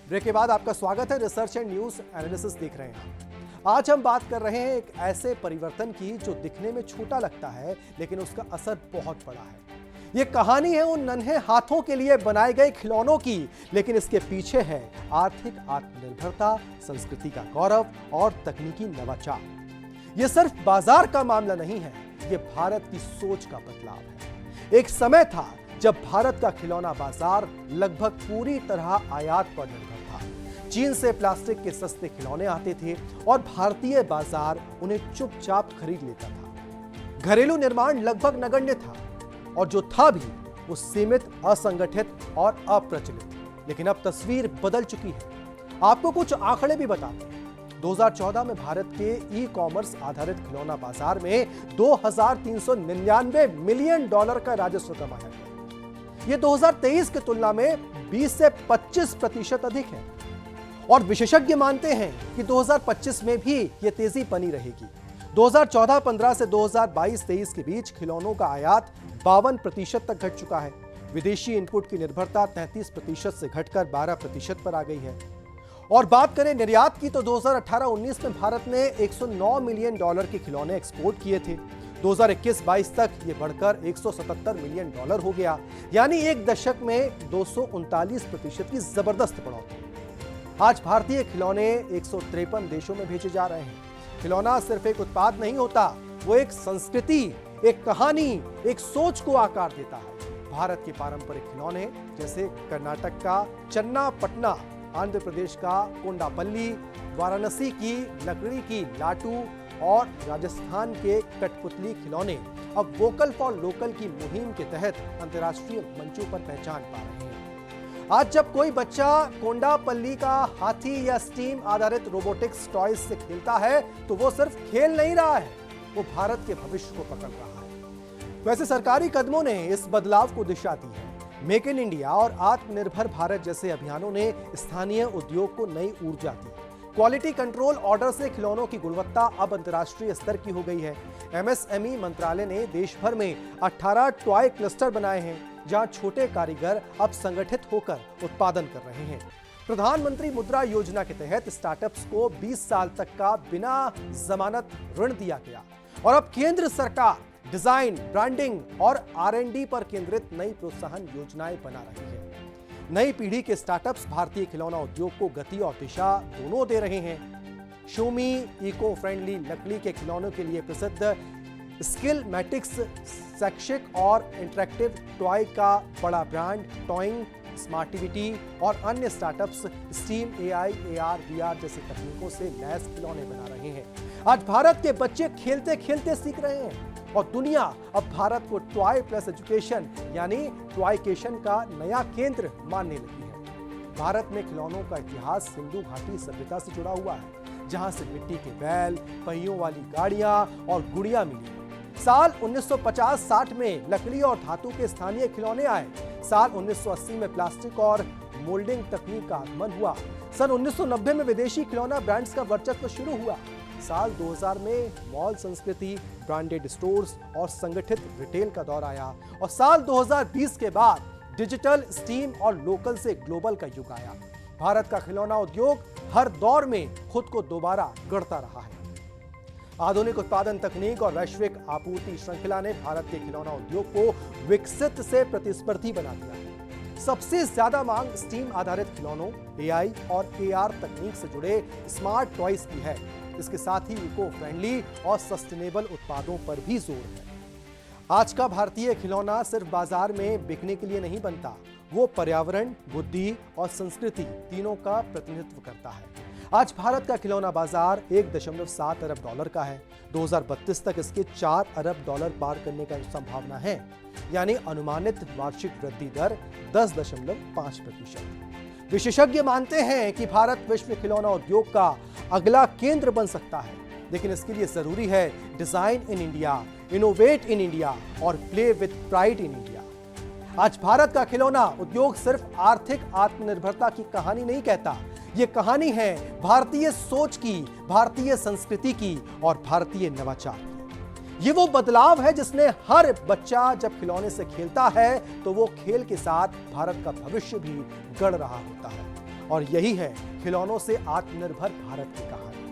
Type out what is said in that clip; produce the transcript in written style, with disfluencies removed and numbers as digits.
Break के बाद आपका स्वागत है। रिसर्च एंड न्यूज एनालिसिस देख रहे हैं। आज हम बात कर रहे हैं एक ऐसे परिवर्तन की जो दिखने में छोटा लगता है लेकिन उसका असर बहुत बड़ा है। ये कहानी है उन नन्हे हाथों के लिए बनाए गए खिलौनों की, लेकिन इसके पीछे है आर्थिक आत्मनिर्भरता, संस्कृति का गौरव और तकनीकी नवाचार। ये सिर्फ बाजार का मामला नहीं है, ये भारत की सोच का बदलाव है। एक समय था जब भारत का खिलौना बाजार लगभग पूरी तरह आयात पर निर्भर था। चीन से प्लास्टिक के सस्ते खिलौने आते थे और भारतीय बाजार उन्हें चुपचाप खरीद लेता था। घरेलू निर्माण लगभग नगण्य था और जो था भी वो सीमित, असंगठित और अप्रचलित। लेकिन अब तस्वीर बदल चुकी है। आपको कुछ आंकड़े भी बताते हैं। 2014 में भारत के ई कॉमर्स आधारित खिलौना बाजार में $2,399 मिलियन का राजस्व कमाया गया। ये 2023 की तुलना में 20 से 25% अधिक है और विशेषज्ञ मानते हैं कि 2025 में भी ये तेजी बनी रहेगी। 2014-15 से 2022-23 के बीच खिलौनों का आयात 52% तक घट चुका है। विदेशी इनपुट की निर्भरता 33% से घटकर 12% पर आ गई है। और बात करें निर्यात की तो 2018-19 में भारत ने $109 मिलियन के खिलौने एक्सपोर्ट किए थे। 2021-22 तक ये बढ़कर $177 मिलियन हो गया, यानी एक दशक में 239% की जबरदस्त बढ़ोतरी। आज भारतीय खिलौने 153 देशों में भेजे जा रहे हैं। खिलौना सिर्फ एक उत्पाद नहीं होता, वो एक संस्कृति, एक कहानी, एक सोच को आकार देता है। भारत के पारंपरिक खिलौने जैसे कर्नाटक का चन्नापटना, आंध्र प्रदेश का कोंडापल्ली, वाराणसी की लकड़ी की लाटू और राजस्थान के कठपुतली खिलौने अब वोकल फॉर लोकल की मुहिम के तहत अंतर्राष्ट्रीय मंचों पर पहचान पा रहे हैं। आज जब कोई बच्चा कोंडापल्ली का हाथी या स्टीम आधारित रोबोटिक्स टॉयज से खेलता है तो वो सिर्फ खेल नहीं रहा है, वो भारत के भविष्य को पकड़ रहा है। वैसे सरकारी कदमों ने इस बदलाव को दिशा दी है। मेक इन इंडिया और आत्मनिर्भर भारत जैसे अभियानों ने स्थानीय उद्योग को नई ऊर्जा दी। क्वालिटी कंट्रोल ऑर्डर से खिलौनों की गुणवत्ता अब अंतर्राष्ट्रीय स्तर की हो गई है। एमएसएमई मंत्रालय ने देश भर में 18 टॉय क्लस्टर बनाए हैं, जहां छोटे कारीगर अब संगठित होकर उत्पादन कर रहे हैं। प्रधानमंत्री मुद्रा योजना के तहत स्टार्टअप्स को 20 साल तक का बिना जमानत ऋण दिया गया और अब केंद्र सरकार डिजाइन, ब्रांडिंग और R&D पर केंद्रित नई प्रोत्साहन योजनाएं बना रही है। नई पीढ़ी के स्टार्टअप्स भारतीय खिलौना उद्योग को गति और दिशा दोनों दे रहे हैं। शूमी इको फ्रेंडली लकड़ी के खिलौनों के लिए प्रसिद्ध स्किलमैटिक्स शैक्षिक और इंटरैक्टिव टॉय का बड़ा ब्रांड टॉइंग, स्मार्टिविटी और अन्य startups steam, AI, AR, VR जैसी तकनीकों से लैस खिलौने बना रहे हैं। आज भारत के बच्चे खेलते खेलते सीख रहे हैं और दुनिया अब भारत को टॉय प्लस एजुकेशन यानी टॉयकेशन का नया केंद्र मानने लगी है। भारत में खिलौनों का इतिहास सिंधु घाटी सभ्यता से जुड़ा हुआ है, जहां से मिट्टी के बैल, पहियों वाली गाड़ियां और गुड़ियां मिली। साल 1950-60 में लकड़ी और धातु के स्थानीय खिलौने आए। साल 1980 में प्लास्टिक और मोल्डिंग तकनीक का आगमन हुआ। सन 1990 में विदेशी खिलौना ब्रांड्स का वर्चस्व शुरू हुआ। साल 2000 में मॉल संस्कृति, ब्रांडेड स्टोर्स और संगठित रिटेल का दौर आया और साल 2020 के बाद डिजिटल, स्टीम और लोकल से ग्लोबल का युग आया। भारत का खिलौना उद्योग हर दौर में खुद को दोबारा गढ़ता रहा है। आधुनिक उत्पादन तकनीक और वैश्विक आपूर्ति श्रृंखला ने भारत के खिलौना उद्योग को विकसित से प्रतिस्पर्धी बना दिया है। सबसे ज्यादा मांग स्टीम आधारित खिलौनों, AI और AR तकनीक से जुड़े स्मार्ट टॉयज की है। इसके साथ ही इको फ्रेंडली और सस्टेनेबल उत्पादों पर भी जोर है। आज का भारतीय खिलौना सिर्फ बाजार में बिकने के लिए नहीं बनता, वो पर्यावरण, बुद्धि और संस्कृति तीनों का प्रतिनिधित्व करता है। आज भारत का खिलौना बाजार $1.7 अरब का है। 2032 तक इसके $4 अरब पार करने का संभावना है, यानी अनुमानित वार्षिक वृद्धि दर 10.5%। विशेषज्ञ मानते हैं कि भारत विश्व खिलौना उद्योग का अगला केंद्र बन सकता है, लेकिन इसके लिए जरूरी है design in India, innovate in India और play with pride in India. आज भारत का खिलौना उद्योग सिर्फ आर्थिक आत्मनिर्भरता की कहानी नहीं कहता, ये कहानी है भारतीय सोच की, भारतीय संस्कृति की और भारतीय नवाचार की। ये वो बदलाव है जिसने हर बच्चा जब खिलौने से खेलता है तो वो खेल के साथ भारत का भविष्य भी गढ़ रहा होता है। और यही है खिलौनों से आत्मनिर्भर भारत की कहानी।